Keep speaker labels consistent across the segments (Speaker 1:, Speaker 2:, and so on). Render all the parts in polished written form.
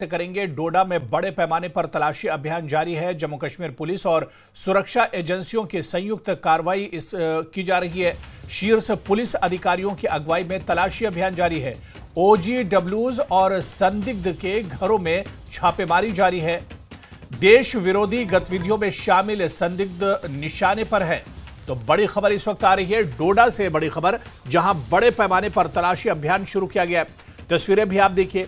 Speaker 1: करेंगे। डोडा में बड़े पैमाने पर तलाशी अभियान जारी है। जम्मू कश्मीर पुलिस और सुरक्षा एजेंसियों की संयुक्त कार्रवाई की जा रही है। शीर्ष पुलिस अधिकारियों की अगुवाई में तलाशी अभियान जारी है। ओजीडब्ल्यूज और संदिग्ध के घरों में छापेमारी जारी है। देश विरोधी गतिविधियों में शामिल संदिग्ध निशाने पर है। तो बड़ी खबर इस वक्त आ रही है डोडा से, बड़ी खबर जहां बड़े पैमाने पर तलाशी अभियान शुरू किया गया है। तस्वीरें भी आप देखिए।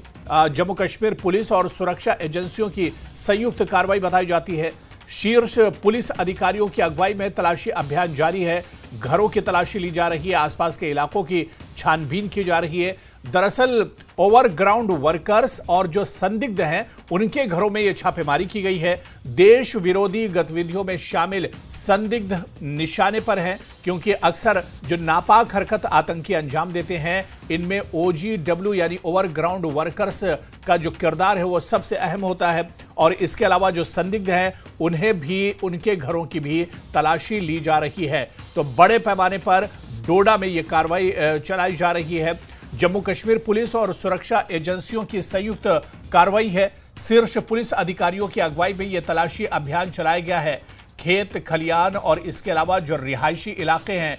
Speaker 1: जम्मू कश्मीर पुलिस और सुरक्षा एजेंसियों की संयुक्त कार्रवाई बताई जाती है। शीर्ष पुलिस अधिकारियों की अगुवाई में तलाशी अभियान जारी है। घरों की तलाशी ली जा रही है, आसपास के इलाकों की छानबीन की जा रही है। दरअसल ओवरग्राउंड वर्कर्स और जो संदिग्ध हैं उनके घरों में यह छापेमारी की गई है। देश विरोधी गतिविधियों में शामिल संदिग्ध निशाने पर हैं, क्योंकि अक्सर जो नापाक हरकत आतंकी अंजाम देते हैं इनमें ओजीडब्ल्यू यानी ओवरग्राउंड वर्कर्स का जो किरदार है वो सबसे अहम होता है। और इसके अलावा जो संदिग्ध हैं उन्हें भी, उनके घरों की भी तलाशी ली जा रही है। तो बड़े पैमाने पर डोडा में यह कार्रवाई चलाई जा रही है। जम्मू कश्मीर पुलिस और सुरक्षा एजेंसियों की संयुक्त कार्रवाई है। शीर्ष पुलिस अधिकारियों की अगुवाई में यह तलाशी अभियान चलाया गया है। खेत खलियान और इसके अलावा जो रिहायशी इलाके हैं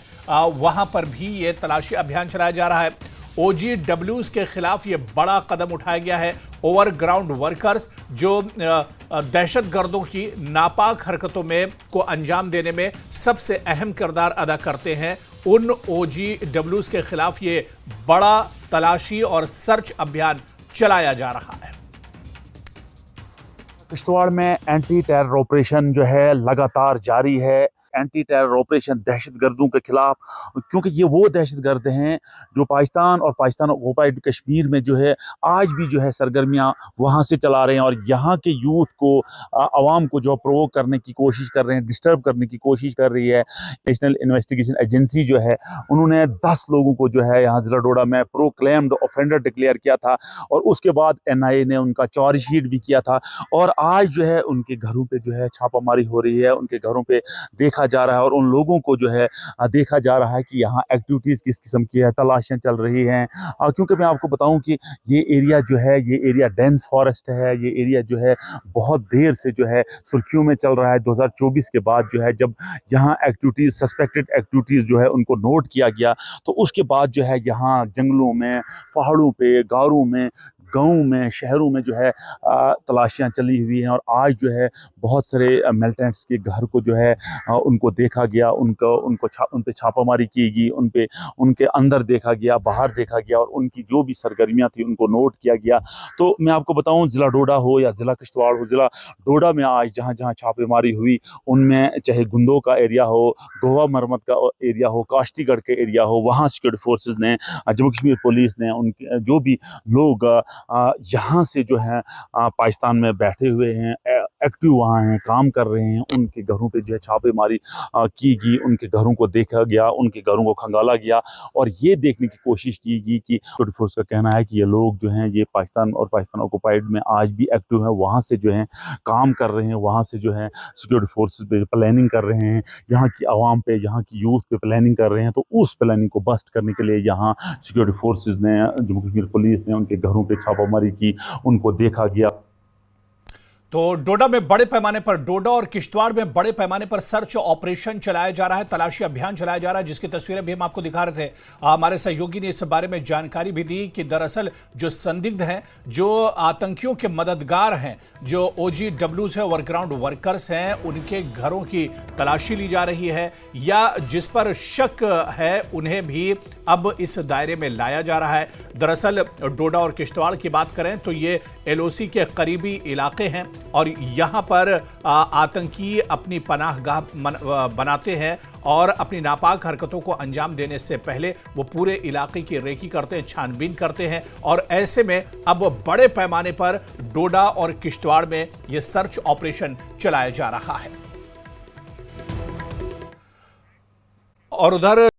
Speaker 1: वहां पर भी यह तलाशी अभियान चलाया जा रहा है। ओजीडब्ल्यूज के खिलाफ यह बड़ा कदम उठाया गया है। ओवरग्राउंड वर्कर्स जो दहशतगर्दों की नापाक हरकतों में को अंजाम देने में सबसे अहम किरदार अदा करते हैं, उन ओजीडब्ल्यूज के खिलाफ ये बड़ा तलाशी और सर्च अभियान चलाया जा रहा है।
Speaker 2: किश्तवाड़ में एंटी टेरर ऑपरेशन जो है लगातार जारी है। एंटी टेरर ऑपरेशन दहशतगर्दों के खिलाफ, क्योंकि ये वो दहशतगर्द हैं जो पाकिस्तान और पाकिस्तान ऑक्युपाइड कश्मीर में जो है आज भी जो है सरगर्मियां वहां से चला रहे हैं और यहाँ के यूथ को, आवाम को जो प्रोवोक करने की कोशिश कर रहे हैं, डिस्टर्ब करने की कोशिश कर रही है। नेशनल इन्वेस्टिगेशन एजेंसी जो है उन्होंने 10 लोगों को जो है यहाँ जिला डोडा में प्रोक्लेम्ड ऑफेंडर डिक्लेयर किया था और उसके बाद NIA ने उनका चार्जशीट भी किया था। और आज जो है उनके घरों पे जो है छापामारी हो रही है, उनके घरों पे देखा जा रहा है और उन लोगों को जो है देखा जा रहा है कि यहाँ एक्टिविटीज किस किस्म की है, तलाशियां चल रही हैं। क्योंकि मैं आपको बताऊं कि ये एरिया जो है, ये एरिया डेंस फॉरेस्ट है, ये एरिया जो है बहुत देर से जो है सुर्खियों में चल रहा है। 2024 के बाद जो है जब यहाँ एक्टिविटीज, सस्पेक्टेड एक्टिविटीज जो है उनको नोट किया गया, तो उसके बाद जो है यहाँ जंगलों में, पहाड़ों पे, गारों में, गाँव में, शहरों में जो है तलाशियां चली हुई हैं। और आज जो है बहुत सारे मिलिटेंट्स के घर को जो है उनको देखा गया, उन पे छापामारी की गई, उनके अंदर देखा गया, बाहर देखा गया और उनकी जो भी सरगर्मियां थी उनको नोट किया गया। तो मैं आपको बताऊं, ज़िला डोडा हो या ज़िला किश्तवाड़ हो, ज़िला डोडा में आज जहाँ जहाँ छापेमारी हुई उनमें चाहे गुंदो का एरिया हो, गोवा मरमत का एरिया हो, काश्तीगढ़ के एरिया हो, वहाँ सिक्योरिटी फोर्सेज ने, जम्मू कश्मीर पुलिस ने, उनके जो भी लोग यहाँ से जो है पाकिस्तान में बैठे हुए हैं, एक्टिव वहाँ हैं, काम कर रहे हैं, उनके घरों पे जो है छापेमारी की गई, उनके घरों को देखा गया, उनके घरों को खंगाला गया और ये देखने की कोशिश की गई कि सिक्योरिटी फोर्स का कहना है कि ये लोग जो हैं ये पाकिस्तान और पाकिस्तान ऑक्युपाइड में आज भी एक्टिव हैं, वहाँ से जो है काम कर रहे हैं, वहाँ से जो है सिक्योरिटी फोर्सेज पे प्लानिंग कर रहे हैं, यहाँ की आवाम पे, यहाँ की यूथ पे प्लानिंग कर रहे हैं। तो उस प्लानिंग को बस्ट करने के लिए यहाँ सिक्योरिटी फोर्सेज ने, जम्मू कश्मीर पुलिस ने उनके घरों पे छापामारी की, उनको देखा गया।
Speaker 1: तो डोडा में बड़े पैमाने पर, डोडा और किश्तवाड़ में बड़े पैमाने पर सर्च ऑपरेशन चलाया जा रहा है, तलाशी अभियान चलाया जा रहा है, जिसकी तस्वीरें भी हम आपको दिखा रहे थे। हमारे सहयोगी ने इस बारे में जानकारी भी दी कि दरअसल जो संदिग्ध हैं, जो आतंकियों के मददगार हैं, जो ओजीडब्ल्यूज है, ओवरग्राउंड वर्कर्स हैं, उनके घरों की तलाशी ली जा रही है या जिस पर शक है उन्हें भी अब इस दायरे में लाया जा रहा है। दरअसल डोडा और किश्तवाड़ की बात करें तो ये LOC के करीबी इलाके हैं और यहाँ पर आतंकी अपनी पनाहगाह बनाते हैं और अपनी नापाक हरकतों को अंजाम देने से पहले वो पूरे इलाके की रेकी करते हैं, छानबीन करते हैं। और ऐसे में अब बड़े पैमाने पर डोडा और किश्तवाड़ में ये सर्च ऑपरेशन चलाया जा रहा है। और उधर